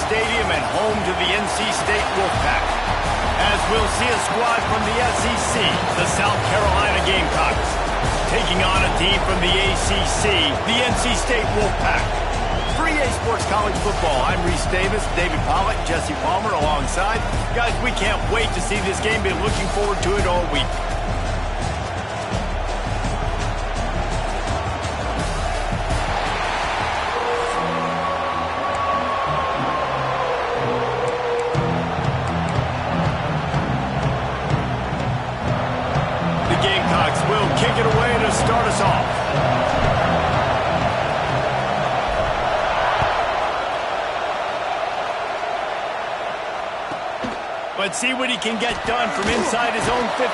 Stadium and home to the NC State Wolfpack. As we'll see a squad from the SEC, the South Carolina Gamecocks, taking on a team from the ACC, the NC State Wolfpack. For EA Sports College Football, I'm Reese Davis, David Pollack, Jesse Palmer alongside. Guys, we can't wait to see this game. Been looking forward to it all week. Kick it away to start us off. Let's see what he can get done from inside his own 15.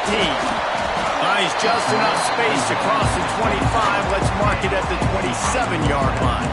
Nice, just enough space across the 25. Let's mark it at the 27-yard line.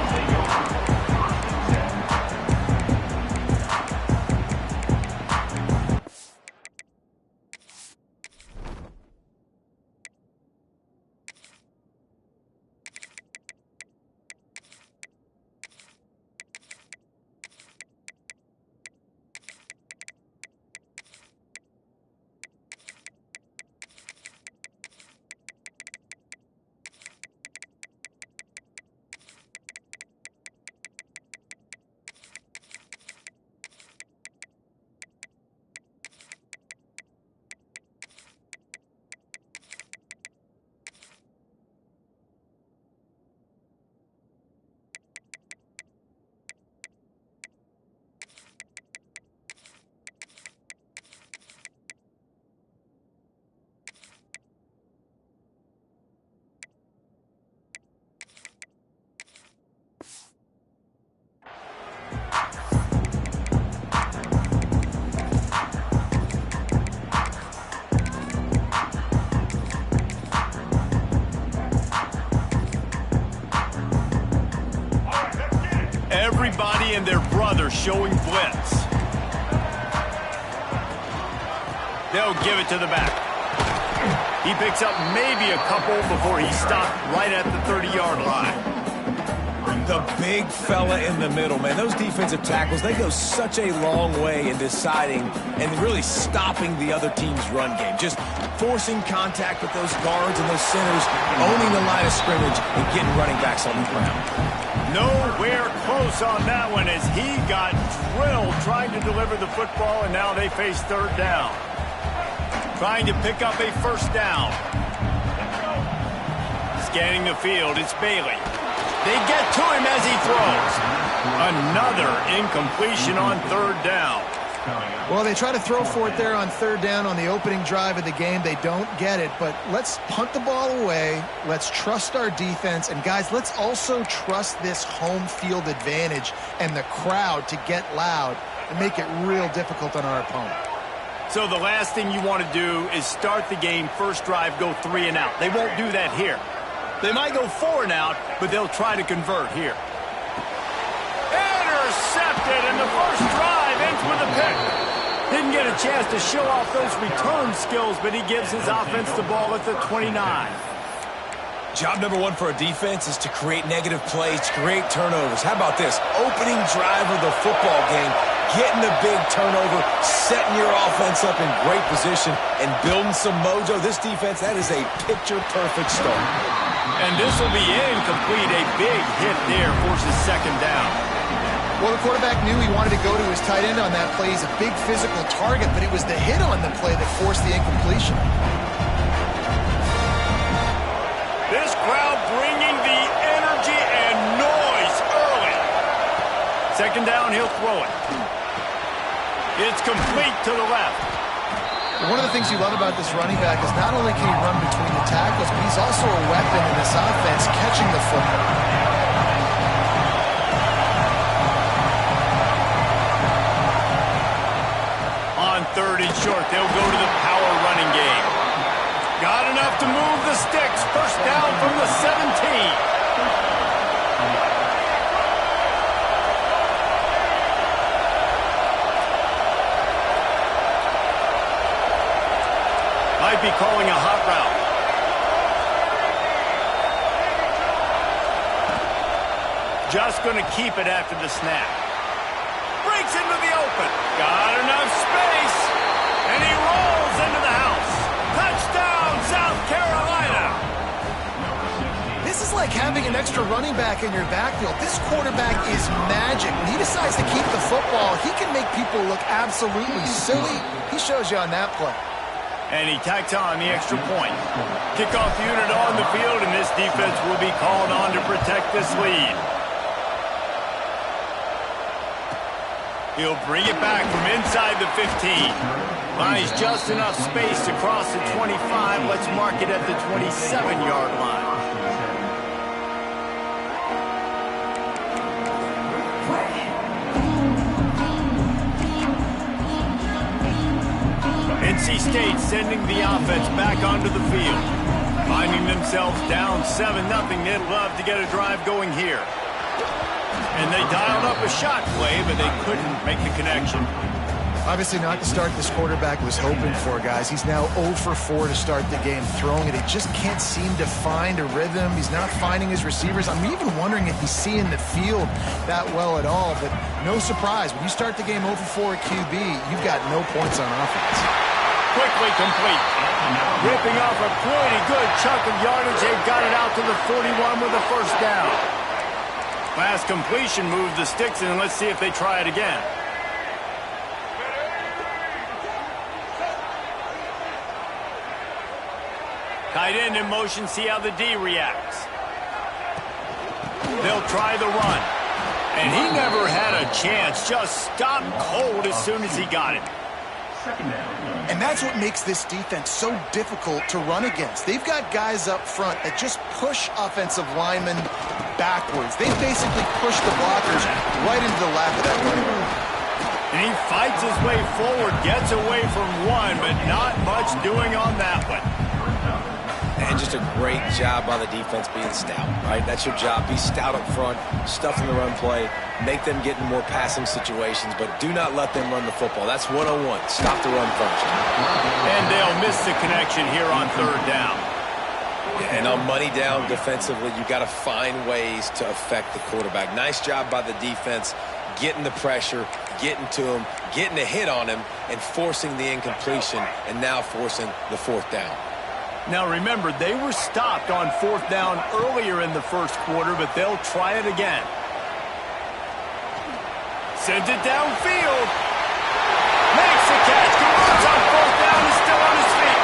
Everybody and their brother showing blitz. They'll give it to the back. He picks up maybe a couple before he stopped right at the 30-yard line. The big fella in the middle, man. Those defensive tackles, they go such a long way in deciding and really stopping the other team's run game. Just forcing contact with those guards and those centers, owning the line of scrimmage and getting running backs on the ground. Nowhere close on that one as he got drilled trying to deliver the football, and now they face third down. Trying to pick up a first down. Scanning the field, it's Bailey. They get to him as he throws. Another incompletion on third down. Well, they try to throw for it there on third down on the opening drive of the game. They don't get it, but let's punt the ball away. Let's trust our defense. And, guys, let's also trust this home field advantage and the crowd to get loud and make it real difficult on our opponent. So the last thing you want to do is start the game, first drive, go 3 and out. They won't do that here. They might go 4 and out, but they'll try to convert here. Intercepted, and the first drive ends with a pick. Didn't get a chance to show off those return skills, but he gives his offense the ball at the 29. Job number one for a defense is to create negative plays, to create turnovers. How about this? Opening drive of the football game, getting the big turnover, setting your offense up in great position, and building some mojo. This defense, that is a picture-perfect start. And this will be incomplete. A big hit there forces second down. Well, the quarterback knew he wanted to go to his tight end on that play. He's a big physical target, but it was the hit on the play that forced the incompletion. This crowd bringing the energy and noise early. Second down, he'll throw it. It's complete to the left. One of the things you love about this running back is not only can he run between the tackles, but he's also a weapon in this offense catching the football. On third and short, they'll go to the power running game. Got enough to move the sticks. First down from the 17. Might be calling a hot route. Just going to keep it after the snap. breaks into the open. Got enough space. And he rolls into the house. Touchdown, South Carolina. This is like having an extra running back in your backfield. This quarterback is magic. When he decides to keep the football, he can make people look absolutely silly. He shows you on that play. And he tacked on the extra point. Kickoff unit on the field, and this defense will be called on to protect this lead. He'll bring it back from inside the 15. Finds just enough space to cross the 25. Let's mark it at the 27-yard line. NC State sending the offense back onto the field. Finding themselves down 7-0. They'd love to get a drive going here. And they dialed up a shot play, but they couldn't make the connection. Obviously not the start this quarterback was hoping for, guys. He's now 0 for 4 to start the game throwing it. He just can't seem to find a rhythm. He's not finding his receivers. I'm even wondering if he's seeing the field that well at all. But no surprise, when you start the game 0 for 4 at QB, you've got no points on offense. Quickly complete. Ripping off a pretty good chunk of yardage. They've got it out to the 41 with a first down. Last completion moved the sticks, and let's see if they try it again. Tight end in motion, see how the D reacts. They'll try the run. And he never had a chance, just stopped cold as soon as he got it. And that's what makes this defense so difficult to run against. They've got guys up front that just push offensive linemen backwards. They basically push the blockers right into the lap of that running back. And he fights his way forward, gets away from one, but not much doing on that one. And just a great job by the defense being stout, right? That's your job. Be stout up front, stuff in the run play, make them get in more passing situations, but do not let them run the football. That's 101. Stop the run first. And they'll miss the connection here on third down. And on money down defensively, you got to find ways to affect the quarterback. Nice job by the defense, getting the pressure, getting to him, getting a hit on him, and forcing the incompletion, and now forcing the fourth down. Now remember, they were stopped on fourth down earlier in the first quarter, but they'll try it again. Sends it downfield. Makes the catch. Converts on fourth down. Is still on his feet.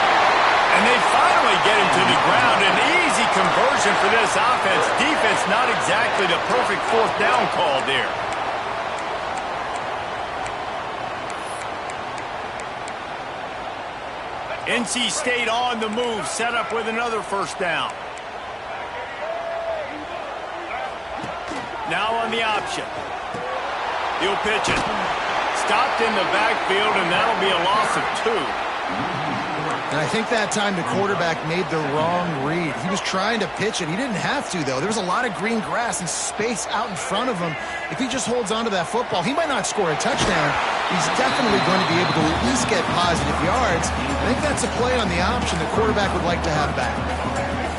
And they finally get him to the ground. An easy conversion for this offense. Defense not exactly the perfect fourth down call there. NC State on the move, set up with another first down. Now on the option. He'll pitch it. Stopped in the backfield, and that'll be a loss of 2. And I think that time the quarterback made the wrong read. He was trying to pitch it. He didn't have to, though. There was a lot of green grass and space out in front of him. If he just holds on to that football, he might not score a touchdown. He's definitely going to be able to at least get positive yards. I think that's a play on the option the quarterback would like to have back.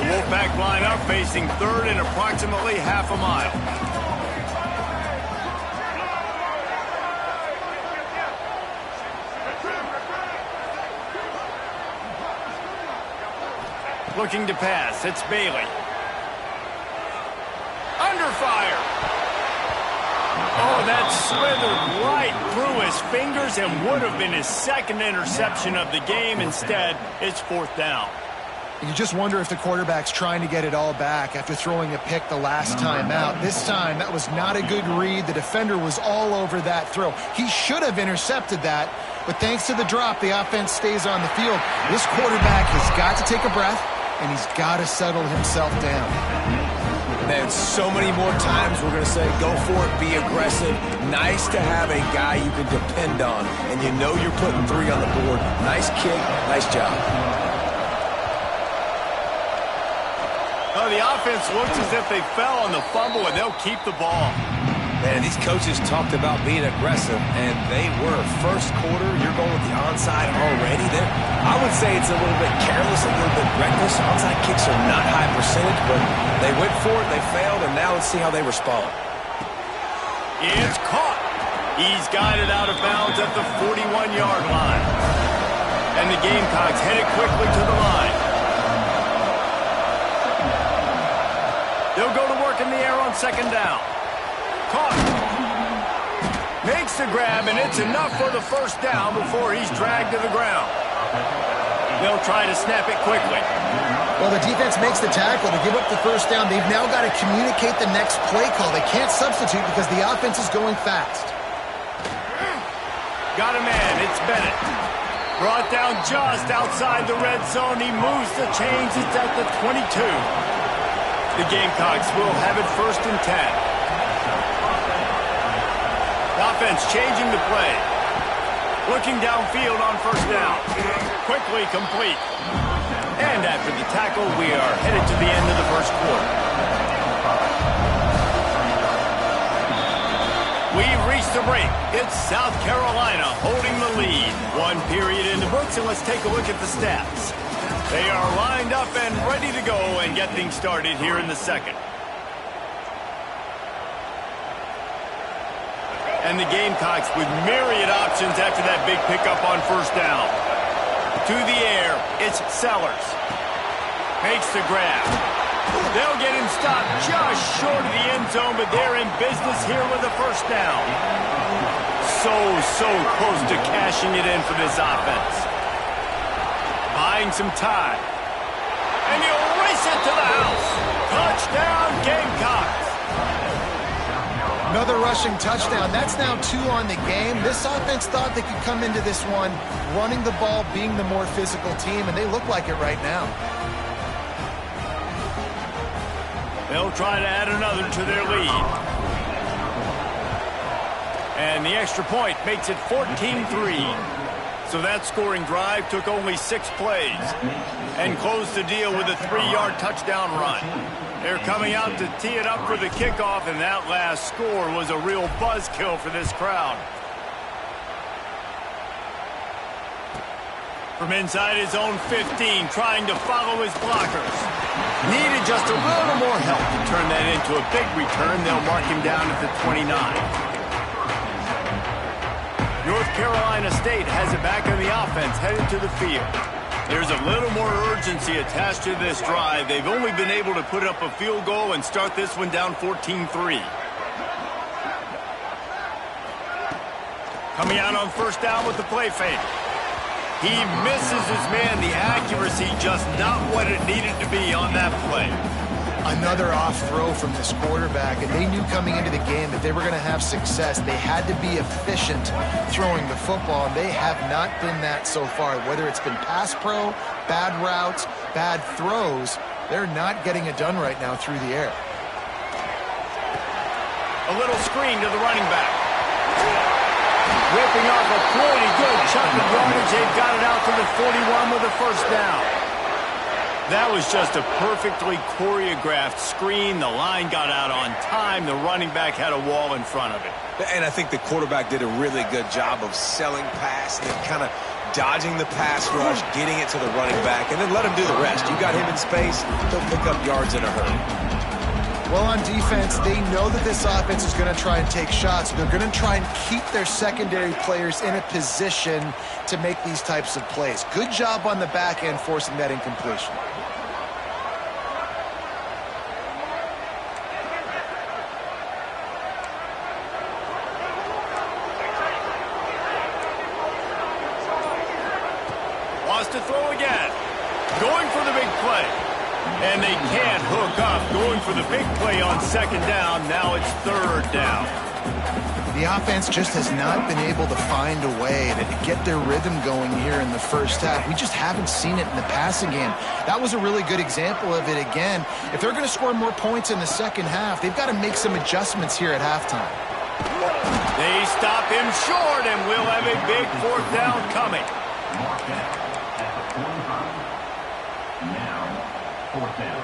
The Wolfpack line up facing third and approximately half a mile. Looking to pass. It's Bailey. Under fire. Oh, that slithered right through his fingers and would have been his second interception of the game. Instead, it's fourth down. You just wonder if the quarterback's trying to get it all back after throwing a pick the last time out. This time, that was not a good read. The defender was all over that throw. He should have intercepted that, but thanks to the drop, the offense stays on the field. This quarterback has got to take a breath, and he's got to settle himself down. Man, so many more times we're going to say, go for it, be aggressive. Nice to have a guy you can depend on, and you know you're putting 3 on the board. Nice kick, nice job. Oh, the offense looks as if they fell on the fumble, and they'll keep the ball. Man, these coaches talked about being aggressive, and they were. First quarter, you're going with the onside already. I would say it's a little bit careless, a little bit reckless. Onside kicks are not high percentage, but they went for it, they failed, and now let's see how they respond. It's caught. He's got it out of bounds at the 41-yard line. And the Gamecocks headed quickly to the line. They'll go to work in the air on second down. Caught. Makes the grab, and it's enough for the first down before he's dragged to the ground. They'll try to snap it quickly. Well, the defense makes the tackle to give up the first down. They've now got to communicate the next play call. They can't substitute because the offense is going fast. Got a man. It's Bennett. Brought down just outside the red zone. He moves the chains. It's at the 22. The Gamecocks will have it 1st and 10. Offense changing the play. Looking downfield on first down. Quickly complete. And after the tackle, we are headed to the end of the first quarter. We've reached the break. It's South Carolina holding the lead. 1 period in the books, and let's take a look at the stats. They are lined up and ready to go and get things started here in the second. And the Gamecocks with myriad options after that big pickup on first down. To the air, it's Sellers. Makes the grab. They'll get him stopped just short of the end zone, but they're in business here with a first down. So close to cashing it in for this offense. Buying some time. And he'll race it to the house. Touchdown, Gamecocks. Another rushing touchdown. That's now 2 on the game. This offense thought they could come into this one running the ball, being the more physical team, and they look like it right now. They'll try to add another to their lead. And the extra point makes it 14-3. So that scoring drive took only 6 plays and closed the deal with a 3-yard touchdown run. They're coming out to tee it up for the kickoff, and that last score was a real buzzkill for this crowd. From inside his own 15, trying to follow his blockers. Needed just a little more help to turn that into a big return. They'll mark him down at the 29. North Carolina State has it back on the offense, headed to the field. There's a little more urgency attached to this drive. They've only been able to put up a field goal and start this one down 14-3. Coming out on first down with the play fake. He misses his man. The accuracy just not what it needed to be on that play. Another off throw from this quarterback, and they knew coming into the game that they were going to have success. They had to be efficient throwing the football, and they have not been that so far. Whether it's been pass pro, bad routes, bad throws, they're not getting it done right now through the air. A little screen to the running back. Ripping off a pretty good chunk of yardage. They've got it out to the 41 with a first down. That was just a perfectly choreographed screen. The line got out on time. The running back had a wall in front of it. And I think the quarterback did a really good job of selling pass and then kind of dodging the pass rush, getting it to the running back, and then let him do the rest. You got him in space, he'll pick up yards in a hurry. Well, on defense, they know that this offense is going to try and take shots. They're going to try and keep their secondary players in a position to make these types of plays. Good job on the back end forcing that incompletion. Wants to throw again. Going for the big play. And they can't hook up. Going for the big play on second down. Now it's third down. The offense just has not been able to find a way to get their rhythm going here in the first half. We just haven't seen it in the passing game. That was a really good example of it again. If they're going to score more points in the second half, they've got to make some adjustments here at halftime. They stop him short, and we'll have a big fourth down coming. Fourth down.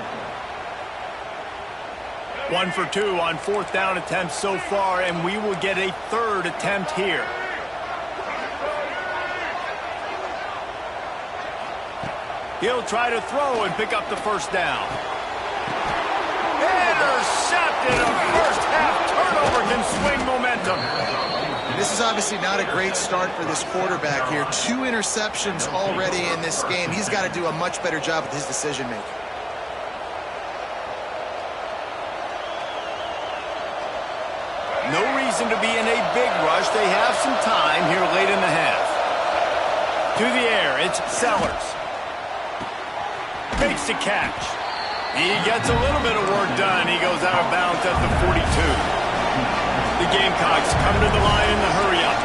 1 for 2 on fourth down attempts so far, and we will get a third attempt here. He'll try to throw and pick up the first down. Intercepted. A first half turnover can swing momentum. This this is obviously not a great start for this quarterback here. 2 interceptions already in this game. He's got to do a much better job with his decision-making. No reason to be in a big rush. They have some time here late in the half. To the air, it's Sellers. Makes the catch. He gets a little bit of work done. He goes out of bounds at the 42. The Gamecocks come to the line in the hurry-up.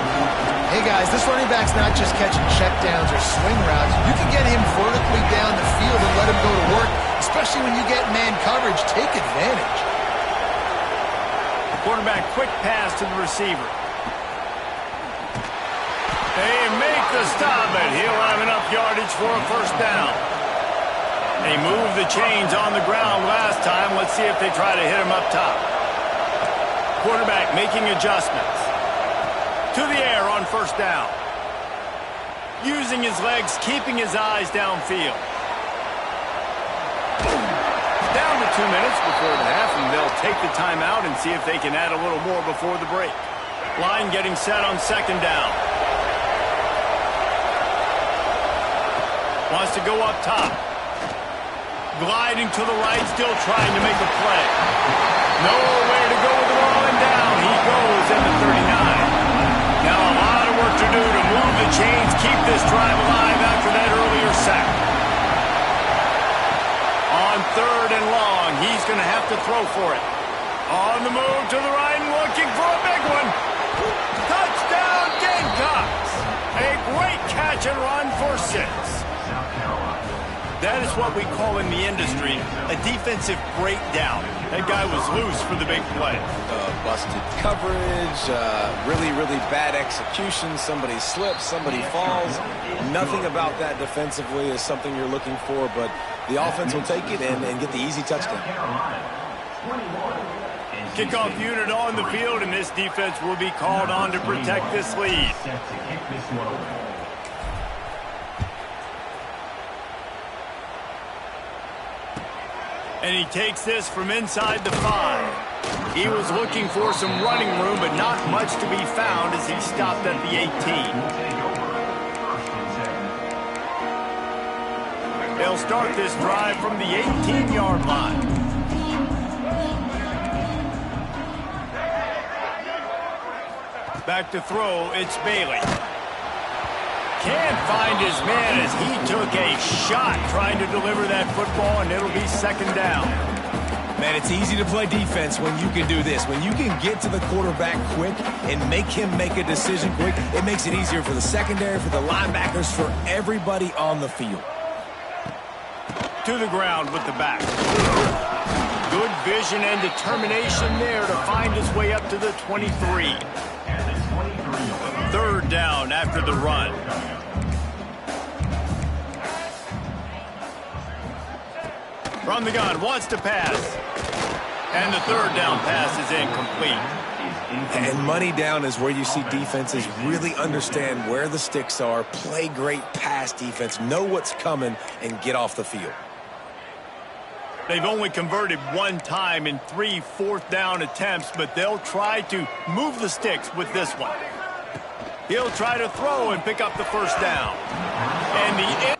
Hey, guys, this running back's not just catching checkdowns or swing routes. You can get him vertically down the field and let him go to work, especially when you get man coverage. Take advantage. Quarterback quick pass to the receiver. They make the stop, but he'll have enough yardage for a first down. They moved the chains on the ground last time. Let's see if they try to hit him up top. Quarterback making adjustments. To the air on first down. Using his legs, keeping his eyes downfield. Down to 2 minutes before the half, and they'll take the timeout and see if they can add a little more before the break. Line getting set on second down. Wants to go up top. Gliding to the right, still trying to make a play. Nowhere to go with the ball and down. He goes in the 39. Now a lot of work to do to move the chains, keep this drive alive after that earlier sack. On third and long, he's going to have to throw for it. On the move to the right and looking for a big one. Touchdown Gamecocks. A great catch and run for 6. That is what we call in the industry a defensive breakdown. That guy was loose for the big play. Busted coverage, really, really bad execution. Somebody slips, somebody falls. Nothing about that defensively is something you're looking for, but the offense will take it and get the easy touchdown. Kickoff unit on the field, and this defense will be called on to protect this lead. And he takes this from inside the 5. He was looking for some running room, but not much to be found as he stopped at the 18. They'll start this drive from the 18-yard line. Back to throw, it's Bailey. Can't find his man as he took a shot trying to deliver that football, and it'll be second down. Man, it's easy to play defense when you can do this. When you can get to the quarterback quick and make him make a decision quick, it makes it easier for the secondary, for the linebackers, for everybody on the field. To the ground with the back. Good vision and determination there to find his way up to the 23. Third down after the run. From the gun, wants to pass. And the third down pass is incomplete. And money down is where you see defenses really understand where the sticks are, play great pass defense, know what's coming, and get off the field. They've only converted one time in 3 fourth-down attempts, but they'll try to move the sticks with this one. He'll try to throw and pick up the first down. And the